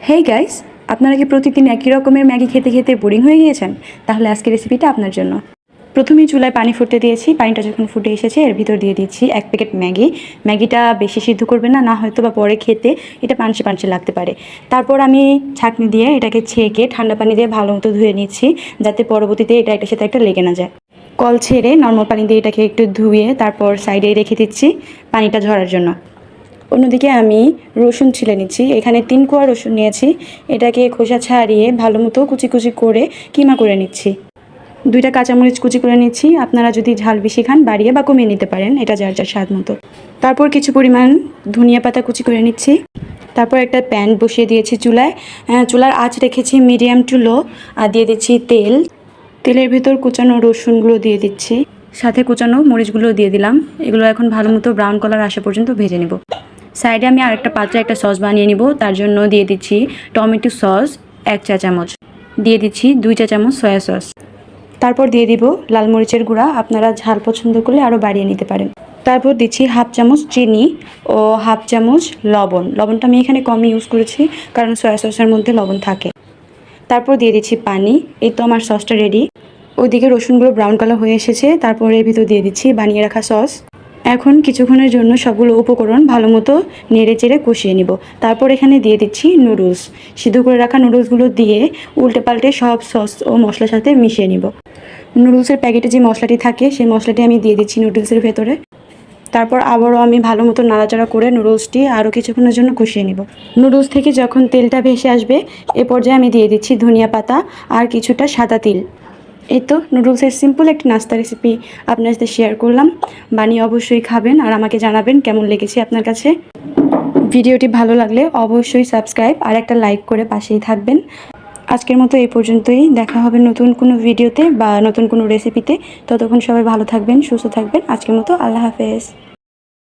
Hey guys, আপনারা কি প্রতিদিন একই রকমের ম্যাগি খেতে খেতে বোরিং হয়ে গিয়েছেন? তাহলে আজকের রেসিপিটা আপনার জন্য। প্রথমেই চুলায় পানি ফুটতে দিয়েছি। পানিটা যখন ফুটে এসেছে এর ভিতর দিয়ে দিচ্ছি 1 প্যাকেট ম্যাগি। ম্যাগিটা বেশি সিদ্ধ করবে না, না হয়তো বা পরে খেতে এটা পানসে পানসে লাগতে পারে। তারপর আমি ছাঁকনি দিয়ে এটাকে ছেঁকে ঠান্ডা পানি দিয়ে ভালো মতো ধুয়ে নিচ্ছি, যাতে পরবর্তীতে এটা এটার সাথে একটা লেগে না যায়। কল ছেড়ে নর্মাল পানি দিয়ে এটাকে একটু ধুয়ে তারপর সাইডে রেখে দিচ্ছি পানিটা ঝরার জন্য। অন্যদিকে আমি রসুন ছিলে নিচ্ছি। এখানে 3 কোয়া রসুন নিয়েছি। এটাকে খোসা ছাড়িয়ে ভালো মতো কুচি কুচি করে কিমা করে নিচ্ছি। 2টা কাঁচামরিচ কুচি করে নিচ্ছি। আপনারা যদি ঝাল বেশি খান বাড়িয়ে বা কমিয়ে নিতে পারেন, এটা যার যার স্বাদ মতো। তারপর কিছু পরিমাণ ধনিয়া পাতা কুচি করে নিচ্ছি। তারপর একটা প্যান বসিয়ে দিয়েছি চুলায়। চুলার আঁচ রেখেছি মিডিয়াম টু লো। আর দিয়ে দিচ্ছি তেল। তেলের ভিতর কুচানো রসুনগুলো দিয়ে দিচ্ছি, সাথে কুচানো মরিচগুলো দিয়ে দিলাম। এগুলো এখন ভালো মতো ব্রাউন কালার আসা পর্যন্ত ভেজে নেব। সাইডে আমি আরেকটা পাত্রে একটা সস বানিয়ে নিব। তার জন্য দিয়ে দিচ্ছি টমেটো সস 1 চা চামচ, দিয়ে দিচ্ছি 2 চা চামচ সয়া সস। তারপর দিয়ে দিব লাল মরিচের গুঁড়া, আপনারা ঝাল পছন্দ করলে আরও বাড়িয়ে নিতে পারেন। তারপর দিচ্ছি 1/2 চামচ চিনি ও 1/2 চামচ লবণ। লবণটা আমি এখানে কমই ইউজ করেছি, কারণ সয়া সসের মধ্যে লবণ থাকে। তারপর দিয়ে দিচ্ছি পানি। এই তো আমার সসটা রেডি। ওইদিকে রসুনগুলো ব্রাউন কালার হয়ে এসেছে। তারপর এর ভিতর দিয়ে দিচ্ছি বানিয়ে রাখা সস। এখন কিছুক্ষণের জন্য সবগুলো উপকরণ ভালো মতো নেড়ে চেড়ে কষিয়ে নিব। তারপর এখানে দিয়ে দিচ্ছি নুডলস। সিদ্ধ করে রাখা নুডলসগুলো দিয়ে উল্টে পাল্টে সব সস ও মশলার সাথে মিশিয়ে নিব। নুডলসের প্যাকেটে যে মশলাটি থাকে সেই মশলাটি আমি দিয়ে দিচ্ছি নুডলসের ভেতরে। তারপর আবারও আমি ভালো মতো নাড়াচাড়া করে নুডলসটি আরও কিছুক্ষণের জন্য কষিয়ে নিব। নুডলস থেকে যখন তেলটা ভেসে আসবে এ পর্যায়ে আমি দিয়ে দিচ্ছি ধনিয়া পাতা আর কিছুটা সাদা তিল। এই তো নুডলসের সিম্পল একটি নাস্তা রেসিপি আপনার সাথে শেয়ার করলাম। বানিয়ে অবশ্যই খাবেন আর আমাকে জানাবেন কেমন লেগেছে আপনার কাছে। ভিডিওটি ভালো লাগলে অবশ্যই সাবস্ক্রাইব আর একটা লাইক করে পাশেই থাকবেন। আজকের মতো এই পর্যন্তই। দেখা হবে নতুন কোনো ভিডিওতে বা নতুন কোনো রেসিপিতে। ততক্ষণ সবাই ভালো থাকবেন, সুস্থ থাকবেন। আজকের মতো আল্লাহ হাফেজ।